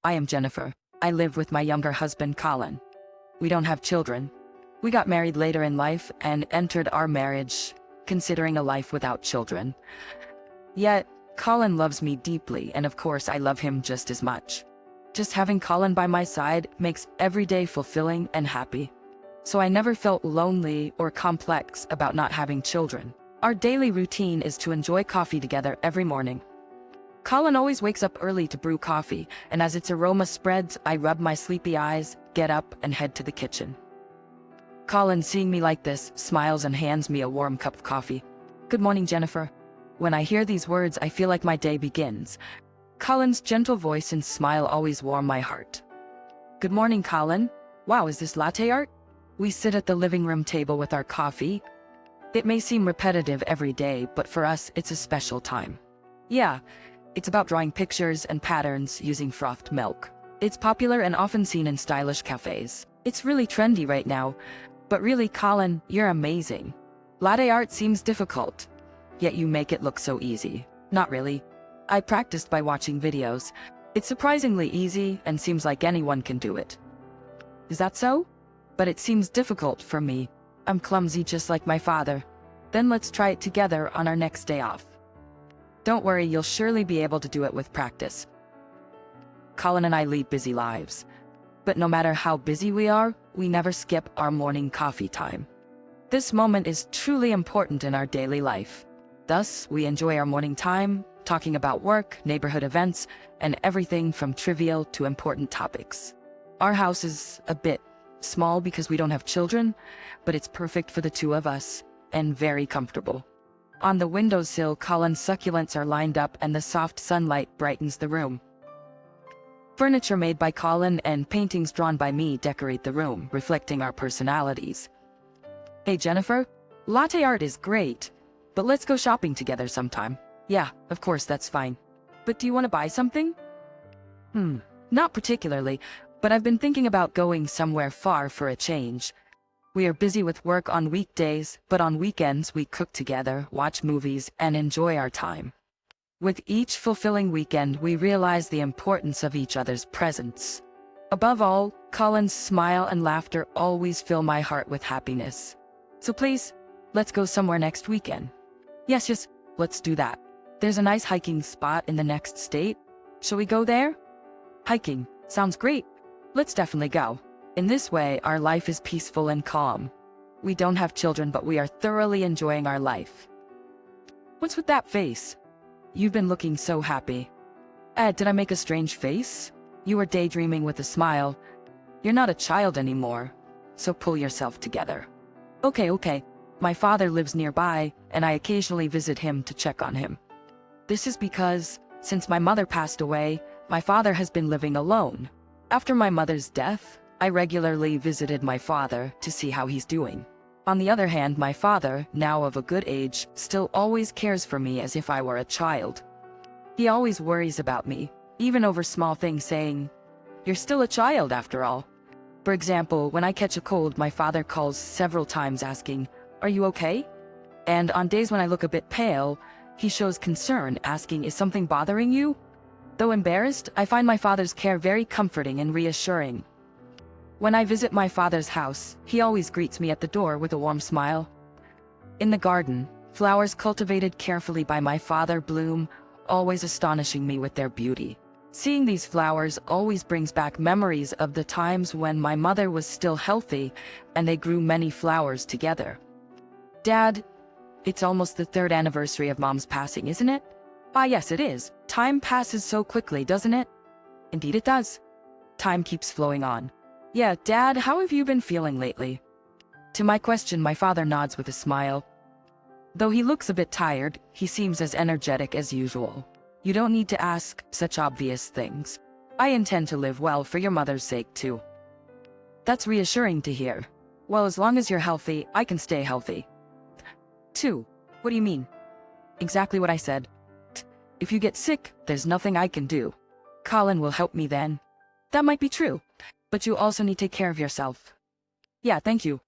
I am Jennifer. I live with my younger husband, Colin. We don't have children. We got married later in life and entered our marriage considering a life without children. Yet, Colin loves me deeply, and of course I love him just as much. Just having Colin by my side makes every day fulfilling and happy. So I never felt lonely or complex about not having children. Our daily routine is to enjoy coffee together every morning. Colin always wakes up early to brew coffee, and as its aroma spreads, I rub my sleepy eyes, get up, and head to the kitchen. Colin, seeing me like this, smiles and hands me a warm cup of coffee. Good morning, Jennifer. When I hear these words, I feel like my day begins. Colin's gentle voice and smile always warm my heart. Good morning, Colin. Wow, is this latte art? We sit at the living room table with our coffee. It may seem repetitive every day, but for us, it's a special time. Yeah, it's about drawing pictures and patterns using frothed milk. It's popular and often seen in stylish cafes. It's really trendy right now. But really, Colin, you're amazing. Latte art seems difficult, yet you make it look so easy. Not really. I practiced by watching videos. It's surprisingly easy and seems like anyone can do it. Is that so? But it seems difficult for me. I'm clumsy just like my father. Then let's try it together on our next day off. Don't worry, you'll surely be able to do it with practice. Colin and I lead busy lives. But no matter how busy we are, we never skip our morning coffee time. This moment is truly important in our daily life. Thus, we enjoy our morning time, talking about work, neighborhood events, and everything from trivial to important topics. Our house is a bit small because we don't have children, but it's perfect for the two of us, and very comfortable. On the windowsill, Colin's succulents are lined up and the soft sunlight brightens the room. Furniture made by Colin and paintings drawn by me decorate the room, reflecting our personalities. Hey Jennifer, latte art is great, but let's go shopping together sometime. Yeah, of course, that's fine. But do you want to buy something? Not particularly, but I've been thinking about going somewhere far for a change. We are busy with work on weekdays, but on weekends we cook together, watch movies, and enjoy our time. With each fulfilling weekend, we realize the importance of each other's presence. Above all, Colin's smile and laughter always fill my heart with happiness. So please, let's go somewhere next weekend. Yes, let's do that. There's a nice hiking spot in the next state. Shall we go there? Hiking. Sounds great. Let's definitely go. In this way, our life is peaceful and calm. We don't have children, but we are thoroughly enjoying our life. What's with that face? You've been looking so happy. Ed, did I make a strange face? You were daydreaming with a smile. You're not a child anymore, so pull yourself together. Okay. My father lives nearby, and I occasionally visit him to check on him. This is because, since my mother passed away, my father has been living alone. After my mother's death, I regularly visited my father to see how he's doing. On the other hand, my father, now of a good age, still always cares for me as if I were a child. He always worries about me, even over small things, saying, "You're still a child after all." For example, when I catch a cold, my father calls several times asking, "Are you okay?" And on days when I look a bit pale, he shows concern, asking, "Is something bothering you?" Though embarrassed, I find my father's care very comforting and reassuring. When I visit my father's house, he always greets me at the door with a warm smile. In the garden, flowers cultivated carefully by my father bloom, always astonishing me with their beauty. Seeing these flowers always brings back memories of the times when my mother was still healthy and they grew many flowers together. Dad, it's almost the 3rd anniversary of Mom's passing, isn't it? Ah, yes, it is. Time passes so quickly, doesn't it? Indeed it does. Time keeps flowing on. Yeah, Dad, how have you been feeling lately? To my question, my father nods with a smile. Though he looks a bit tired, he seems as energetic as usual. You don't need to ask such obvious things. I intend to live well for your mother's sake too. That's reassuring to hear. Well, as long as you're healthy, I can stay healthy. Two. What do you mean? Exactly what I said. If you get sick, there's nothing I can do. Colin will help me then. That might be true, but you also need to take care of yourself. Yeah, thank you.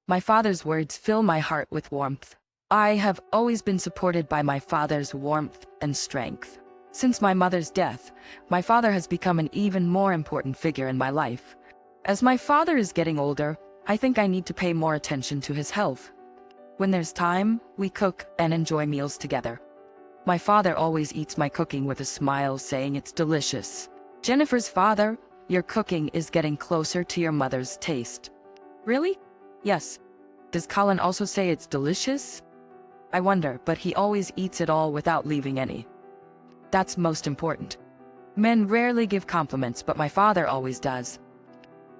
My father's words fill my heart with warmth. I have always been supported by my father's warmth and strength. Since my mother's death, my father has become an even more important figure in my life. As my father is getting older, I think I need to pay more attention to his health. When there's time, we cook and enjoy meals together. My father always eats my cooking with a smile, saying it's delicious. Jennifer's father, your cooking is getting closer to your mother's taste. Really? Yes. Does Colin also say it's delicious? I wonder, but he always eats it all without leaving any. That's most important. Men rarely give compliments, but my father always does.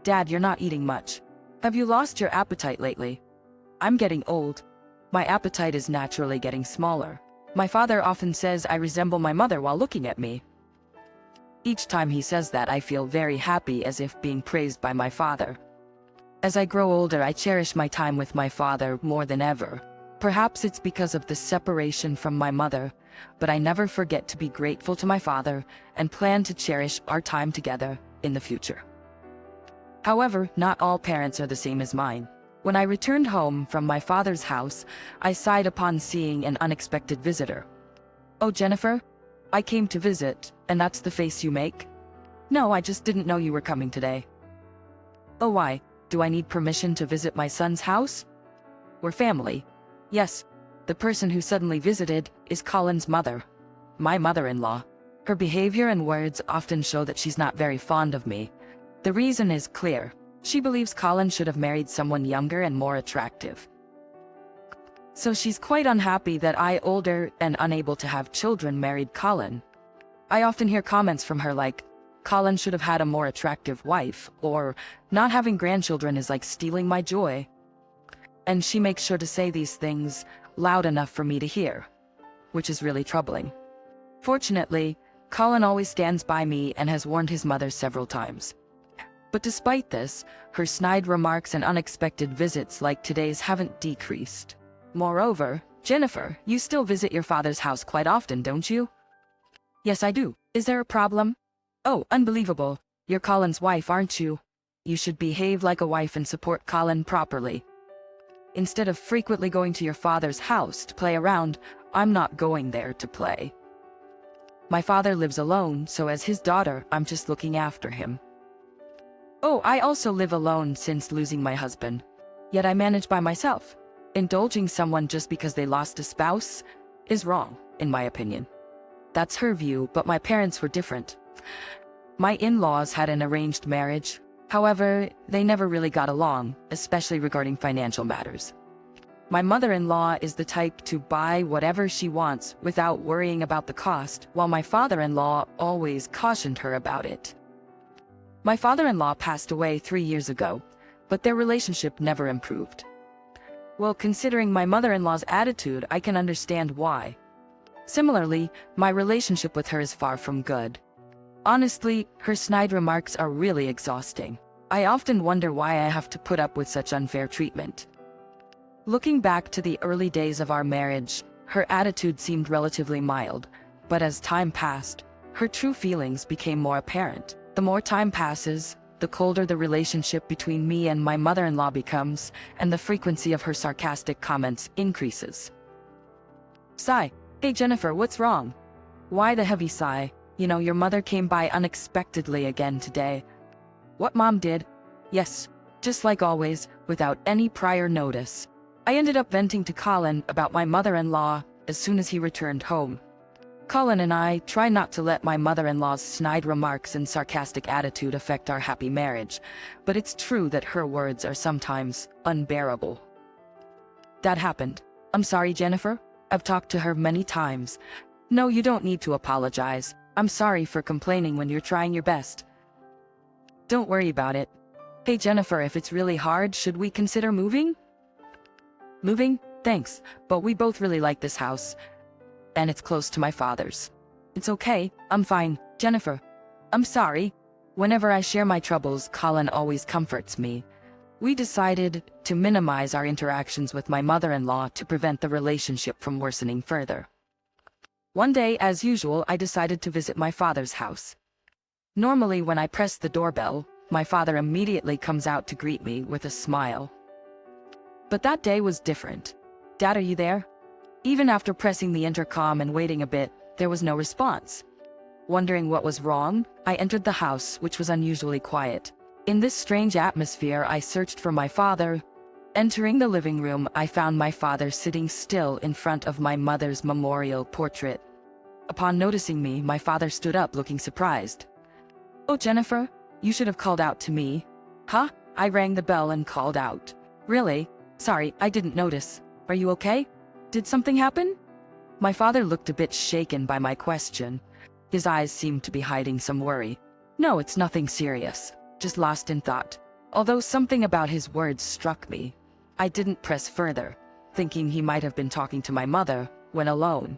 Dad, you're not eating much. Have you lost your appetite lately? I'm getting old. My appetite is naturally getting smaller. My father often says I resemble my mother while looking at me. Each time he says that, I feel very happy, as if being praised by my father. As I grow older, I cherish my time with my father more than ever. Perhaps it's because of the separation from my mother, but I never forget to be grateful to my father and plan to cherish our time together in the future. However, not all parents are the same as mine. When I returned home from my father's house, I sighed upon seeing an unexpected visitor. "Oh, Jennifer, I came to visit, and that's the face you make?" "No, I just didn't know you were coming today." "Oh, why? Do I need permission to visit my son's house?" "We're family." "Yes, the person who suddenly visited is Colin's mother, my mother-in-law. Her behavior and words often show that she's not very fond of me. The reason is clear. She believes Colin should have married someone younger and more attractive. So she's quite unhappy that I, older and unable to have children, married Colin. I often hear comments from her like, Colin should have had a more attractive wife, or not having grandchildren is like stealing my joy. And she makes sure to say these things loud enough for me to hear, which is really troubling. Fortunately, Colin always stands by me and has warned his mother several times. But despite this, her snide remarks and unexpected visits like today's haven't decreased. Moreover, Jennifer, you still visit your father's house quite often, don't you? Yes, I do. Is there a problem? Oh, unbelievable. You're Colin's wife, aren't you? You should behave like a wife and support Colin properly. Instead of frequently going to your father's house to play around, I'm not going there to play. My father lives alone, so as his daughter, I'm just looking after him. Oh, I also live alone since losing my husband. Yet I manage by myself. Indulging someone just because they lost a spouse is wrong, in my opinion. That's her view, but my parents were different. My in-laws had an arranged marriage. However, they never really got along, especially regarding financial matters. My mother-in-law is the type to buy whatever she wants without worrying about the cost, while my father-in-law always cautioned her about it. My father-in-law passed away 3 years ago, but their relationship never improved. Well, considering my mother-in-law's attitude, I can understand why. Similarly, my relationship with her is far from good. Honestly, her snide remarks are really exhausting. I often wonder why I have to put up with such unfair treatment. Looking back to the early days of our marriage, her attitude seemed relatively mild, but as time passed, her true feelings became more apparent. The more time passes, the colder the relationship between me and my mother-in-law becomes, and the frequency of her sarcastic comments increases. Sigh. Hey Jennifer, what's wrong? Why the heavy sigh? You know, your mother came by unexpectedly again today. What Mom did? Yes, just like always, without any prior notice. I ended up venting to Colin about my mother-in-law as soon as he returned home. Colin and I try not to let my mother-in-law's snide remarks and sarcastic attitude affect our happy marriage, but it's true that her words are sometimes unbearable. That happened. I'm sorry, Jennifer. I've talked to her many times. No, you don't need to apologize. I'm sorry for complaining when you're trying your best. Don't worry about it. Hey Jennifer, if it's really hard, should we consider moving? Moving? Thanks, but we both really like this house. And it's close to my father's. It's okay, I'm fine, Jennifer. I'm sorry. Whenever I share my troubles, Colin always comforts me. We decided to minimize our interactions with my mother-in-law to prevent the relationship from worsening further. One day, as usual, I decided to visit my father's house. Normally, when I press the doorbell, my father immediately comes out to greet me with a smile. But that day was different. Dad, are you there? Even after pressing the intercom and waiting a bit, there was no response. Wondering what was wrong, I entered the house, which was unusually quiet. In this strange atmosphere, I searched for my father. Entering the living room, I found my father sitting still in front of my mother's memorial portrait. Upon noticing me, my father stood up looking surprised. "Oh, Jennifer, you should have called out to me." "Huh?" I rang the bell and called out. "Really? Sorry, I didn't notice. Are you okay? Did something happen?" My father looked a bit shaken by my question. His eyes seemed to be hiding some worry. "No, it's nothing serious. Just lost in thought." Although something about his words struck me, I didn't press further, thinking he might have been talking to my mother when alone.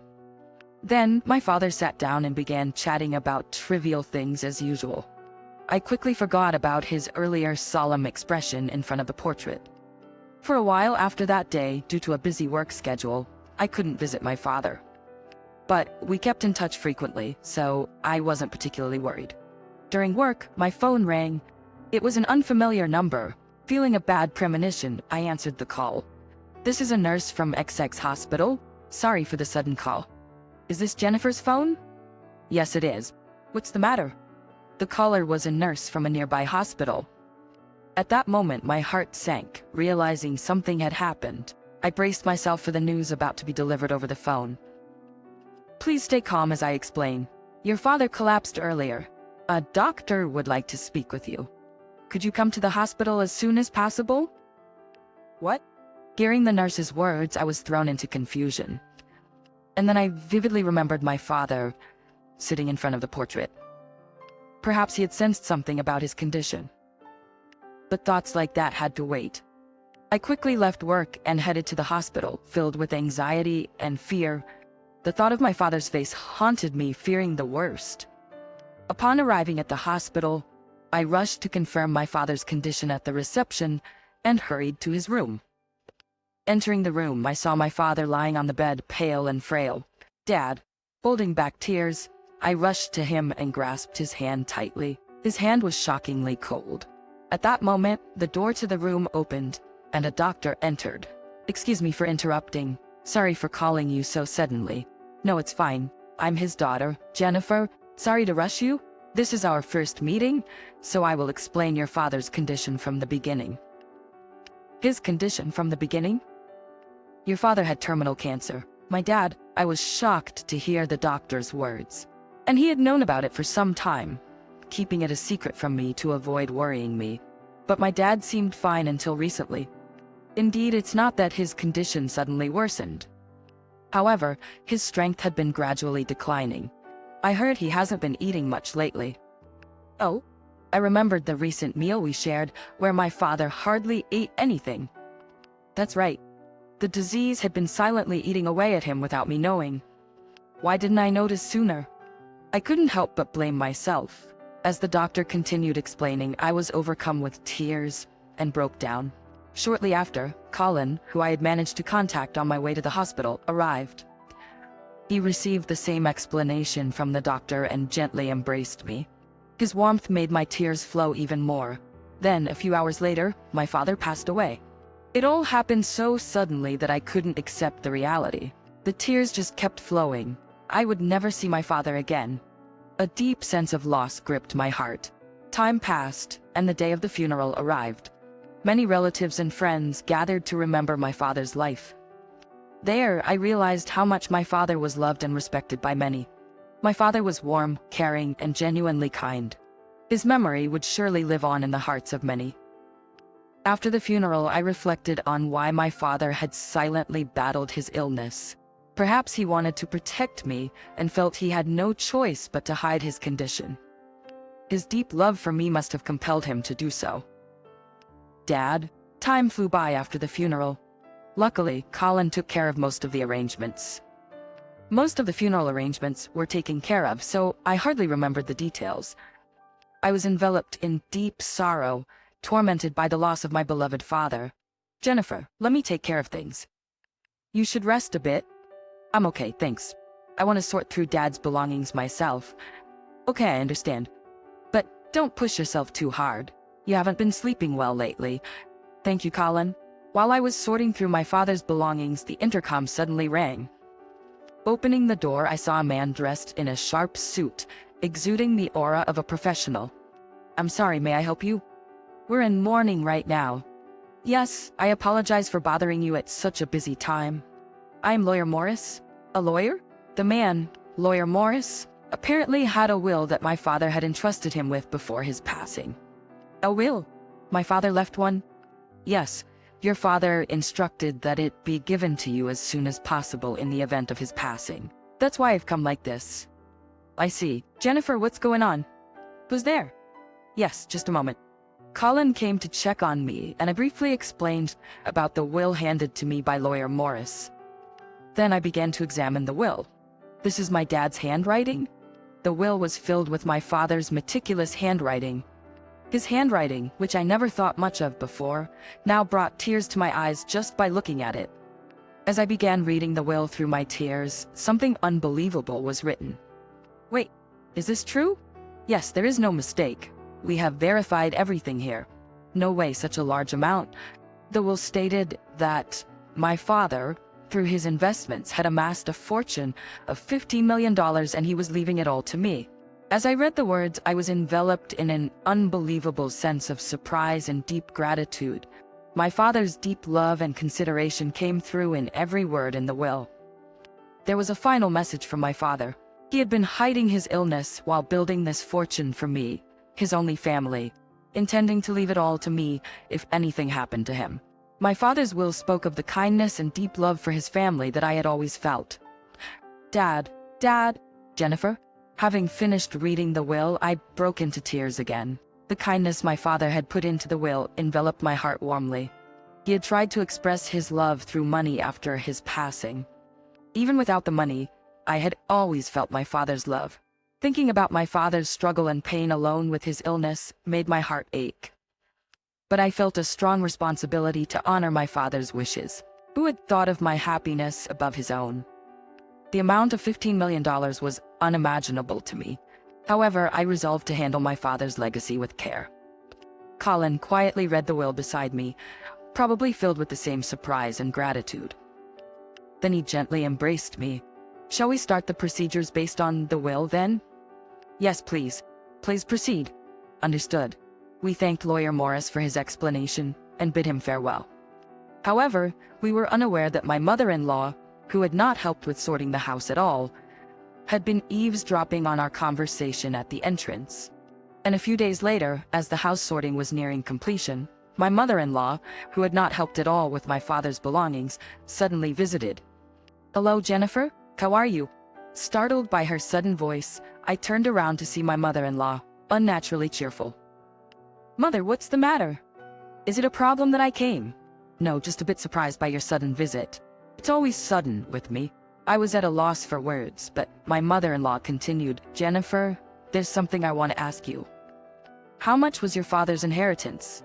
Then, my father sat down and began chatting about trivial things as usual. I quickly forgot about his earlier solemn expression in front of the portrait. For a while after that day, due to a busy work schedule, I couldn't visit my father. But we kept in touch frequently, so I wasn't particularly worried. During work, my phone rang. It was an unfamiliar number. Feeling a bad premonition, I answered the call. "This is a nurse from XX hospital. Sorry for the sudden call." "Is this Jennifer's phone?" "Yes, it is. What's the matter?" The caller was a nurse from a nearby hospital. At that moment, my heart sank, realizing something had happened. I braced myself for the news about to be delivered over the phone. "Please stay calm as I explain. Your father collapsed earlier. A doctor would like to speak with you. Could you come to the hospital as soon as possible?" "What?" Hearing the nurse's words, I was thrown into confusion. And then I vividly remembered my father sitting in front of the portrait. Perhaps he had sensed something about his condition. But thoughts like that had to wait. I quickly left work and headed to the hospital, filled with anxiety and fear. The thought of my father's face haunted me, fearing the worst. Upon arriving at the hospital, I rushed to confirm my father's condition at the reception and hurried to his room. Entering the room, I saw my father lying on the bed, pale and frail. "Dad," holding back tears, I rushed to him and grasped his hand tightly. His hand was shockingly cold. At that moment, the door to the room opened, and a doctor entered. "Excuse me for interrupting. Sorry for calling you so suddenly." "No, it's fine. I'm his daughter, Jennifer. Sorry to rush you. This is our first meeting, so I will explain your father's condition from the beginning." "His condition from the beginning?" "Your father had terminal cancer." My dad, I was shocked to hear the doctor's words. And he had known about it for some time, keeping it a secret from me to avoid worrying me. But my dad seemed fine until recently. Indeed, it's not that his condition suddenly worsened. However, his strength had been gradually declining. I heard he hasn't been eating much lately. Oh? I remembered the recent meal we shared, where my father hardly ate anything. That's right. The disease had been silently eating away at him without me knowing. Why didn't I notice sooner? I couldn't help but blame myself. As the doctor continued explaining, I was overcome with tears and broke down. Shortly after, Colin, who I had managed to contact on my way to the hospital, arrived. He received the same explanation from the doctor and gently embraced me. His warmth made my tears flow even more. Then, a few hours later, my father passed away. It all happened so suddenly that I couldn't accept the reality. The tears just kept flowing. I would never see my father again. A deep sense of loss gripped my heart. Time passed, and the day of the funeral arrived. Many relatives and friends gathered to remember my father's life. There, I realized how much my father was loved and respected by many. My father was warm, caring, and genuinely kind. His memory would surely live on in the hearts of many. After the funeral, I reflected on why my father had silently battled his illness. Perhaps he wanted to protect me and felt he had no choice but to hide his condition. His deep love for me must have compelled him to do so. Dad, time flew by after the funeral. Luckily, Colin took care of most of the arrangements. Most of the funeral arrangements were taken care of, so I hardly remembered the details. I was enveloped in deep sorrow, tormented by the loss of my beloved father. Jennifer, let me take care of things. You should rest a bit. I'm okay, thanks. I want to sort through Dad's belongings myself. Okay, I understand. But don't push yourself too hard. You haven't been sleeping well lately. Thank you, Colin. While I was sorting through my father's belongings, the intercom suddenly rang. Opening the door, I saw a man dressed in a sharp suit. exuding the aura of a professional. "I'm sorry, may I help you? We're in mourning right now." "Yes, I apologize for bothering you at such a busy time. I'm Lawyer Morris." "A lawyer?" The man, Lawyer Morris, apparently had a will that my father had entrusted him with before his passing. "A will? My father left one?" "Yes, your father instructed that it be given to you as soon as possible in the event of his passing. That's why I've come like this." "I see. Jennifer, what's going on?" "Who's there?" "Yes, just a moment." Colin came to check on me, and I briefly explained about the will handed to me by Lawyer Morris. Then I began to examine the will. This is my dad's handwriting? The will was filled with my father's meticulous handwriting. His handwriting, which I never thought much of before, now brought tears to my eyes just by looking at it. As I began reading the will through my tears, something unbelievable was written. "Wait, is this true?" "Yes, there is no mistake. We have verified everything here. No way such a large amount." The will stated that my father, through his investments, had amassed a fortune of $15 million and he was leaving it all to me. As I read the words, I was enveloped in an unbelievable sense of surprise and deep gratitude. My father's deep love and consideration came through in every word in the will. There was a final message from my father. He had been hiding his illness while building this fortune for me, his only family, intending to leave it all to me if anything happened to him. My father's will spoke of the kindness and deep love for his family that I had always felt. Dad, Jennifer. Having finished reading the will, I broke into tears again. The kindness my father had put into the will enveloped my heart warmly. He had tried to express his love through money after his passing. Even without the money, I had always felt my father's love. Thinking about my father's struggle and pain alone with his illness made my heart ache. But I felt a strong responsibility to honor my father's wishes. Who had thought of my happiness above his own? The amount of $15 million was unimaginable to me. However, I resolved to handle my father's legacy with care. Colin quietly read the will beside me, probably filled with the same surprise and gratitude. Then he gently embraced me. "Shall we start the procedures based on the will, then?" "Yes, please. Please proceed." "Understood." We thanked Lawyer Morris for his explanation and bid him farewell. However, we were unaware that my mother-in-law, who had not helped with sorting the house at all, had been eavesdropping on our conversation at the entrance. And a few days later, as the house sorting was nearing completion, my mother-in-law, who had not helped at all with my father's belongings, suddenly visited. "Hello, Jennifer. How are you?" Startled by her sudden voice, I turned around to see my mother-in-law, unnaturally cheerful. "Mother, what's the matter? Is it a problem that I came?" "No, just a bit surprised by your sudden visit." It's always sudden with me. I was at a loss for words, but my mother-in-law continued, "Jennifer, there's something I want to ask you. How much was your father's inheritance?"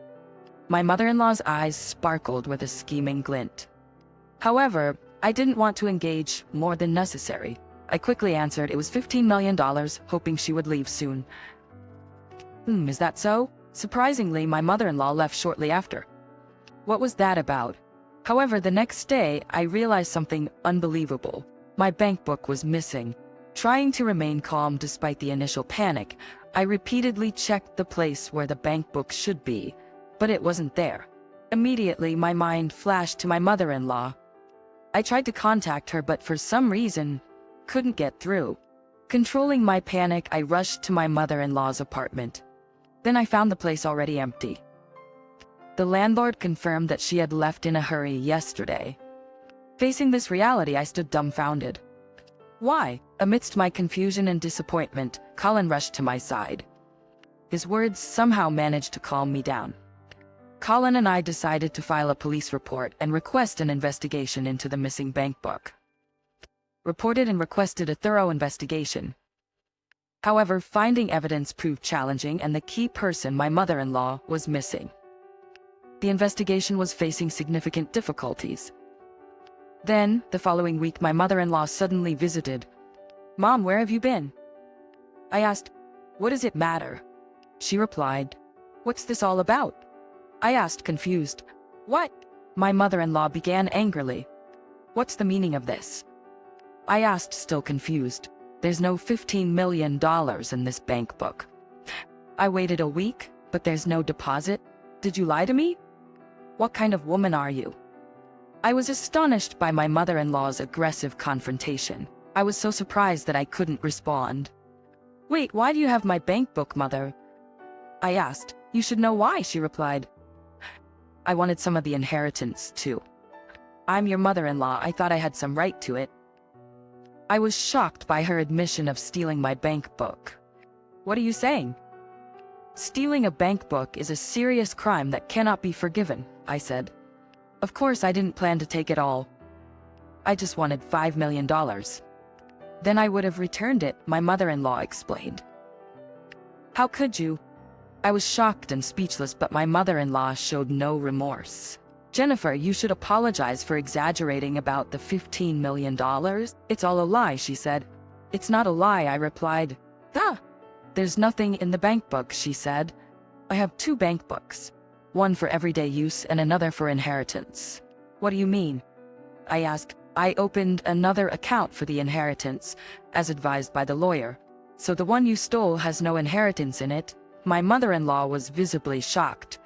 My mother-in-law's eyes sparkled with a scheming glint. However, I didn't want to engage more than necessary. I quickly answered it was $15 million, hoping she would leave soon. Is that so?" Surprisingly, my mother-in-law left shortly after. What was that about? However, the next day, I realized something unbelievable. My bank book was missing. Trying to remain calm despite the initial panic, I repeatedly checked the place where the bank book should be, but it wasn't there. Immediately, my mind flashed to my mother-in-law. I tried to contact her, but for some reason, couldn't get through. Controlling my panic, I rushed to my mother-in-law's apartment. Then I found the place already empty. The landlord confirmed that she had left in a hurry yesterday. Facing this reality, I stood dumbfounded. "Why?" Amidst my confusion and disappointment, Colin rushed to my side. His words somehow managed to calm me down. Colin and I decided to file a police report and request an investigation into the missing bank book. Reported and requested a thorough investigation. However, finding evidence proved challenging, and the key person, my mother-in-law, was missing. The investigation was facing significant difficulties. Then, the following week, my mother-in-law suddenly visited. "Mom, where have you been?" I asked, "What does it matter?" She replied, "What's this all about?" I asked, confused. "What?" My mother-in-law began angrily. "What's the meaning of this?" I asked, still confused. There's no $15 million in this bank book. I waited a week, but there's no deposit. Did you lie to me? What kind of woman are you? I was astonished by my mother-in-law's aggressive confrontation. I was so surprised that I couldn't respond. Wait, why do you have my bank book, mother? I asked. You should know why, she replied. I wanted some of the inheritance, too. I'm your mother-in-law, I thought I had some right to it. I was shocked by her admission of stealing my bank book. What are you saying? Stealing a bank book is a serious crime that cannot be forgiven, I said. Of course I didn't plan to take it all. I just wanted $5 million. Then I would have returned it, my mother-in-law explained. How could you? I was shocked and speechless, but my mother-in-law showed no remorse. Jennifer, you should apologize for exaggerating about the $15 million. It's all a lie, she said. It's not a lie, I replied. There's nothing in the bank book, she said. I have 2 bank books. One for everyday use and another for inheritance. What do you mean? I asked. I opened another account for the inheritance, as advised by the lawyer. So the one you stole has no inheritance in it? My mother-in-law was visibly shocked.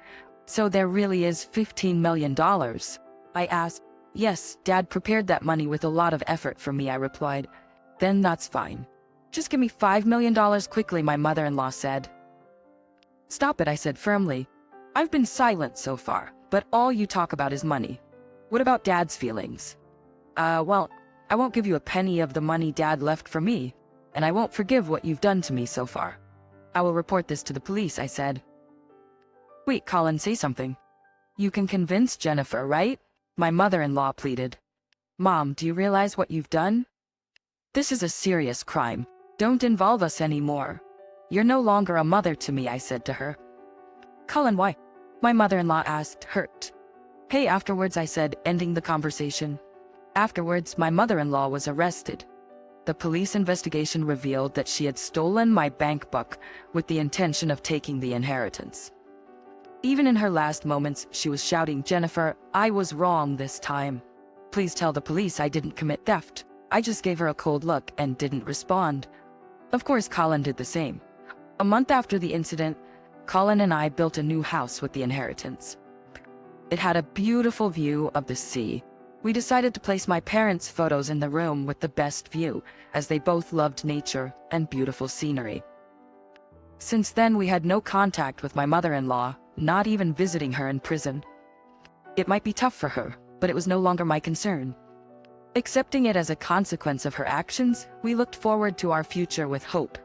So there really is $15 million? I asked. Yes, Dad prepared that money with a lot of effort for me, I replied. Then that's fine. Just give me $5 million quickly, my mother-in-law said. Stop it, I said firmly. I've been silent so far, but all you talk about is money. What about Dad's feelings? Well, I won't give you a penny of the money Dad left for me, and I won't forgive what you've done to me so far. I will report this to the police, I said. Wait, Colin, say something. You can convince Jennifer, right? My mother-in-law pleaded. Mom, do you realize what you've done? This is a serious crime. Don't involve us anymore. You're no longer a mother to me, I said to her. Colin, why? My mother-in-law asked, hurt. Hey, afterwards, I said, ending the conversation. Afterwards, my mother-in-law was arrested. The police investigation revealed that she had stolen my bank book with the intention of taking the inheritance. Even in her last moments, she was shouting, Jennifer, I was wrong this time. Please tell the police I didn't commit theft. I just gave her a cold look and didn't respond. Of course, Colin did the same. A month after the incident, Colin and I built a new house with the inheritance. It had a beautiful view of the sea. We decided to place my parents' photos in the room with the best view, as they both loved nature and beautiful scenery. Since then, we had no contact with my mother-in-law, not even visiting her in prison. It might be tough for her, but it was no longer my concern. Accepting it as a consequence of her actions, we looked forward to our future with hope